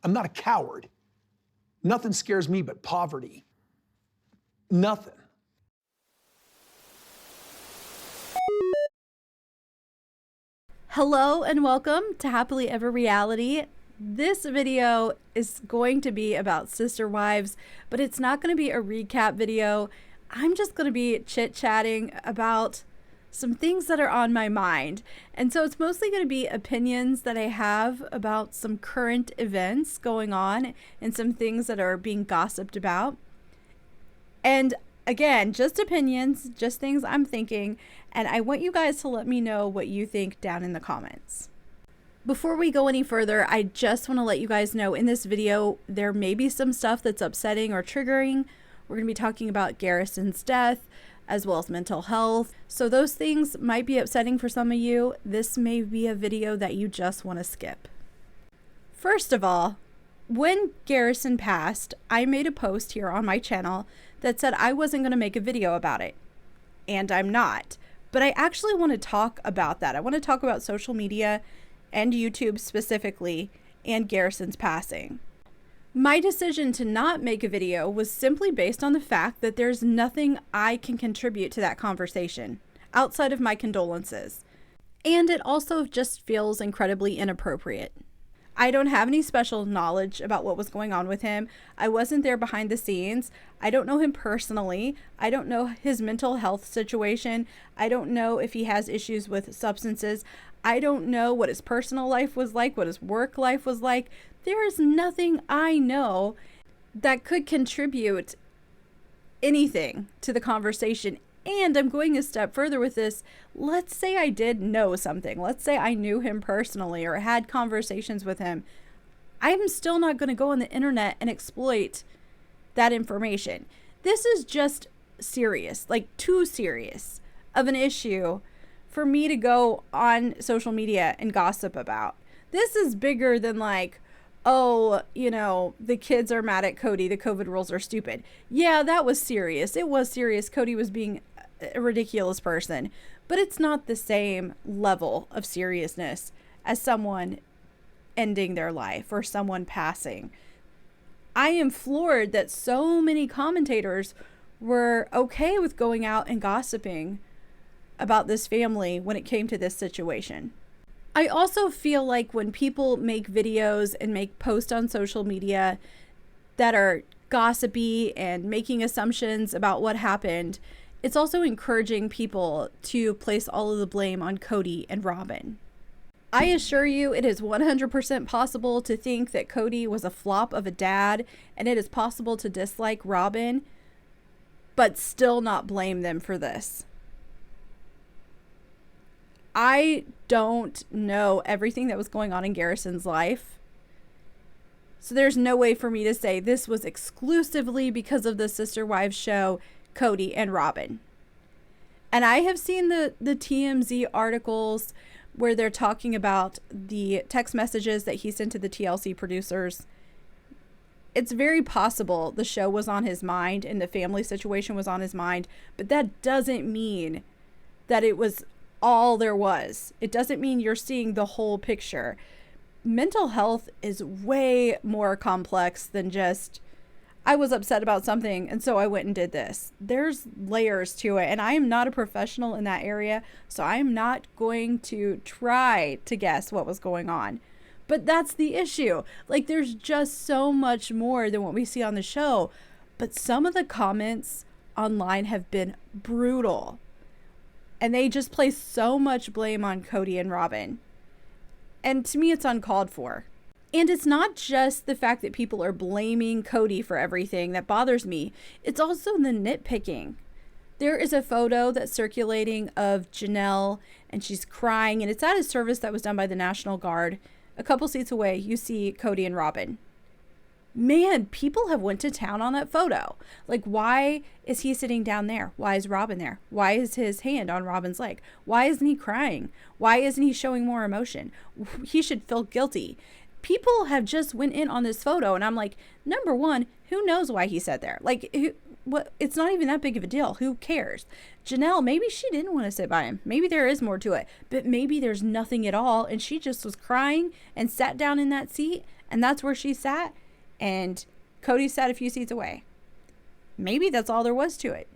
I'm not a coward. Nothing scares me but poverty. Nothing. Hello and welcome to Happily Ever Reality. This video is going to be about sister wives, but it's not going to be a recap video. I'm just going to be chit-chatting about some things that are on my mind. And so it's mostly going to be opinions that I have about some current events going on and some things that are being gossiped about. And again, just opinions, just things I'm thinking, and I want you guys to let me know what you think down in the comments. Before we go any further, I just want to let you guys know in this video, there may be some stuff that's upsetting or triggering. We're going to be talking about Garrison's death, as well as mental health. So those things might be upsetting for some of you. This may be a video that you just want to skip. First of all, when Garrison passed, I made a post here on my channel that said I wasn't going to make a video about it. And I'm not. But I actually want to talk about that. I want to talk about social media and YouTube specifically and Garrison's passing. My decision to not make a video was simply based on the fact that there's nothing I can contribute to that conversation outside of my condolences. And it also just feels incredibly inappropriate. I don't have any special knowledge about what was going on with him. I wasn't there behind the scenes. I don't know him personally. I don't know his mental health situation. I don't know if he has issues with substances. I don't know what his personal life was like, what his work life was like. There is nothing I know that could contribute anything to the conversation. And I'm going a step further with this. Let's say I did know something. Let's say I knew him personally or had conversations with him. I'm still not going to go on the internet and exploit that information. This is just serious, like too serious of an issue for me to go on social media and gossip about. This is bigger than like, oh, you know, the kids are mad at Cody. The COVID rules are stupid. Yeah, that was serious. It was serious. Cody was being a ridiculous person, but it's not the same level of seriousness as someone ending their life or someone passing. I am floored that so many commentators were okay with going out and gossiping about this family when it came to this situation. I also feel like when people make videos and make posts on social media that are gossipy and making assumptions about what happened, it's also encouraging people to place all of the blame on Cody and Robin. I assure you it is 100% possible to think that Cody was a flop of a dad, and it is possible to dislike Robin, but still not blame them for this. I don't know everything that was going on in Garrison's life. So there's no way for me to say this was exclusively because of the Sister Wives show, Cody and Robin. And I have seen the TMZ articles where they're talking about the text messages that he sent to the TLC producers. It's very possible the show was on his mind and the family situation was on his mind, but that doesn't mean that it was all there was. It doesn't mean you're seeing the whole picture. Mental health is way more complex than just, I was upset about something and so I went and did this. There's layers to it, and I am not a professional in that area, so I'm not going to try to guess what was going on. But that's the issue. Like, there's just so much more than what we see on the show. But some of the comments online have been brutal. And they just place so much blame on Cody and Robin. And to me, it's uncalled for. And it's not just the fact that people are blaming Cody for everything that bothers me. It's also the nitpicking. There is a photo that's circulating of Janelle, and she's crying, and it's at a service that was done by the National Guard. A couple seats away, you see Cody and Robin. Man, people have went to town on that photo. Like, why is he sitting down there? Why is Robin there? Why is his hand on Robin's leg? Why isn't he crying? Why isn't he showing more emotion? He should feel guilty. People have just went in on this photo, and I'm like, number one, who knows why he sat there? Like, what? It's not even that big of a deal. Who cares? Janelle, maybe she didn't want to sit by him. Maybe there is more to it, but maybe there's nothing at all, and she just was crying and sat down in that seat And that's where she sat, and Cody sat a few seats away. Maybe that's all there was to it.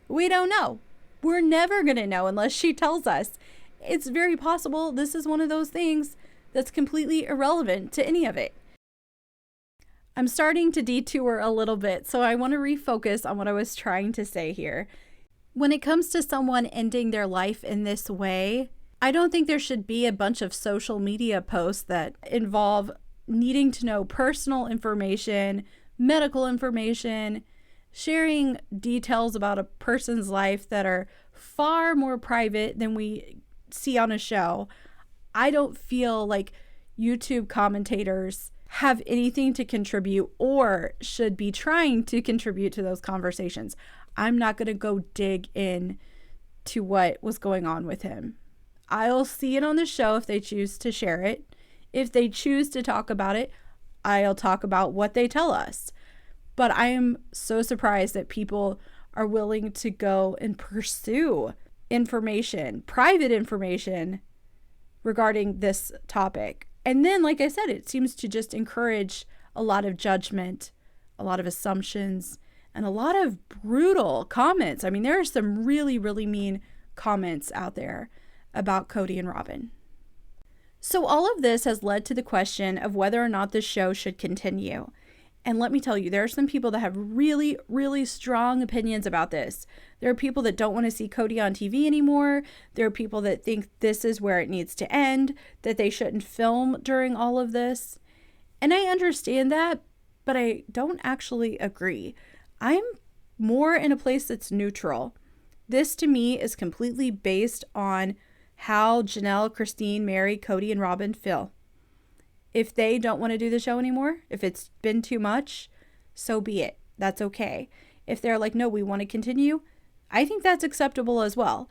We don't know. We're never going to know unless she tells us. It's very possible this is one of those things that's completely irrelevant to any of it. I'm starting to detour a little bit, so I want to refocus on what I was trying to say here. When it comes to someone ending their life in this way, I don't think there should be a bunch of social media posts that involve needing to know personal information, medical information, sharing details about a person's life that are far more private than we see on a show. I don't feel like YouTube commentators have anything to contribute or should be trying to contribute to those conversations. I'm not going to go dig in to what was going on with him. I'll see it on the show if they choose to share it. If they choose to talk about it, I'll talk about what they tell us. But I am so surprised that people are willing to go and pursue information, private information regarding this topic. And then, like I said, it seems to just encourage a lot of judgment, a lot of assumptions, and a lot of brutal comments. I mean, there are some really, really mean comments out there about Cody and Robin. So all of this has led to the question of whether or not the show should continue. And let me tell you, there are some people that have really, really strong opinions about this. There are people that don't want to see Cody on TV anymore. There are people that think this is where it needs to end, that they shouldn't film during all of this. And I understand that, but I don't actually agree. I'm more in a place that's neutral. This to me is completely based on how Janelle, Christine, Mary, Cody, and Robin feel. If they don't want to do the show anymore, if it's been too much, so be it. That's okay. If they're like, no, we want to continue, I think that's acceptable as well.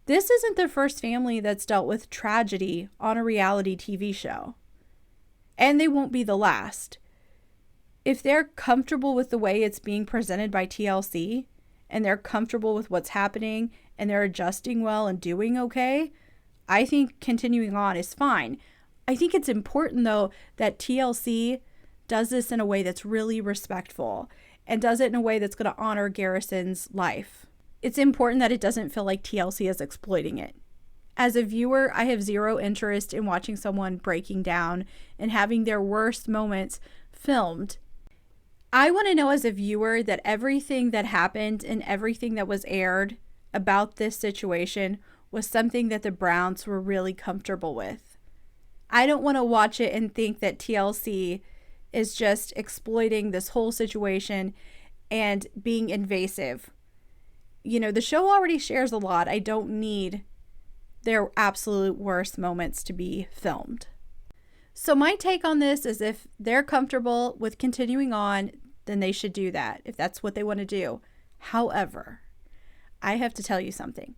This isn't the first family that's dealt with tragedy on a reality TV show. And they won't be the last. If they're comfortable with the way it's being presented by TLC, and they're comfortable with what's happening, and they're adjusting well and doing okay, I think continuing on is fine. I think it's important, though, that TLC does this in a way that's really respectful and does it in a way that's going to honor Garrison's life. It's important that it doesn't feel like TLC is exploiting it. As a viewer, I have zero interest in watching someone breaking down and having their worst moments filmed. I want to know as a viewer that everything that happened and everything that was aired about this situation was something that the Browns were really comfortable with. I don't want to watch it and think that TLC is just exploiting this whole situation and being invasive. You know, the show already shares a lot. I don't need their absolute worst moments to be filmed. So my take on this is if they're comfortable with continuing on, then they should do that, if that's what they want to do. However, I have to tell you something.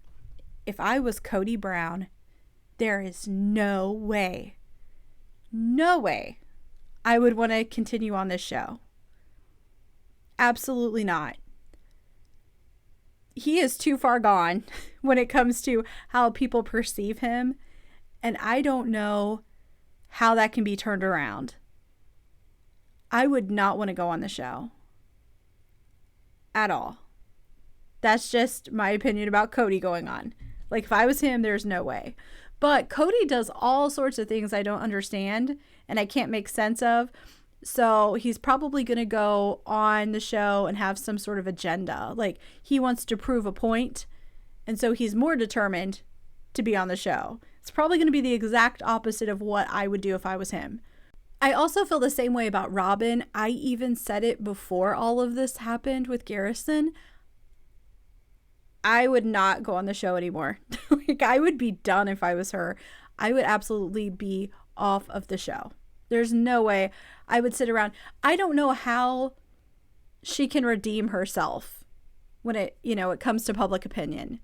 If I was Cody Brown, there is no way I would want to continue on this show. Absolutely not. He is too far gone when it comes to how people perceive him, and I don't know how that can be turned around. I would not want to go on the show at all. That's just my opinion about Cody going on. Like, if I was him, there's no way. But Cody does all sorts of things I don't understand and I can't make sense of. So he's probably going to go on the show and have some sort of agenda. Like, he wants to prove a point. And so he's more determined to be on the show. It's probably going to be the exact opposite of what I would do if I was him. I also feel the same way about Robin. I even said it before all of this happened with Garrison. I would not go on the show anymore. Like, I would be done if I was her. I would absolutely be off of the show. There's no way I would sit around. I don't know how she can redeem herself when it comes to public opinion.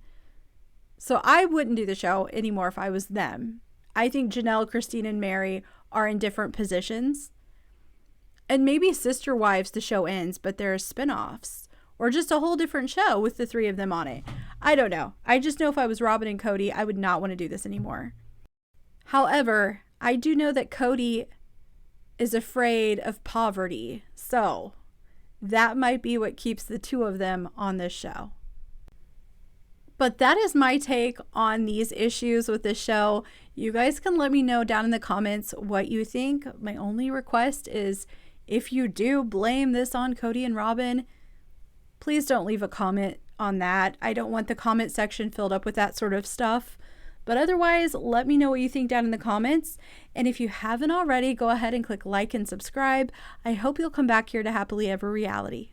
So I wouldn't do the show anymore if I was them. I think Janelle, Christine, and Mary are in different positions. And maybe Sister Wives, the show ends, but there are spinoffs. Or just a whole different show with the three of them on it. I don't know. I just know if I was Robin and Cody, I would not want to do this anymore. However, I do know that Cody is afraid of poverty. So that might be what keeps the two of them on this show. But that is my take on these issues with this show. You guys can let me know down in the comments what you think. My only request is, if you do blame this on Kody and Robyn, please don't leave a comment on that. I don't want the comment section filled up with that sort of stuff. But otherwise, let me know what you think down in the comments. And if you haven't already, go ahead and click like and subscribe. I hope you'll come back here to Happily Ever Reality.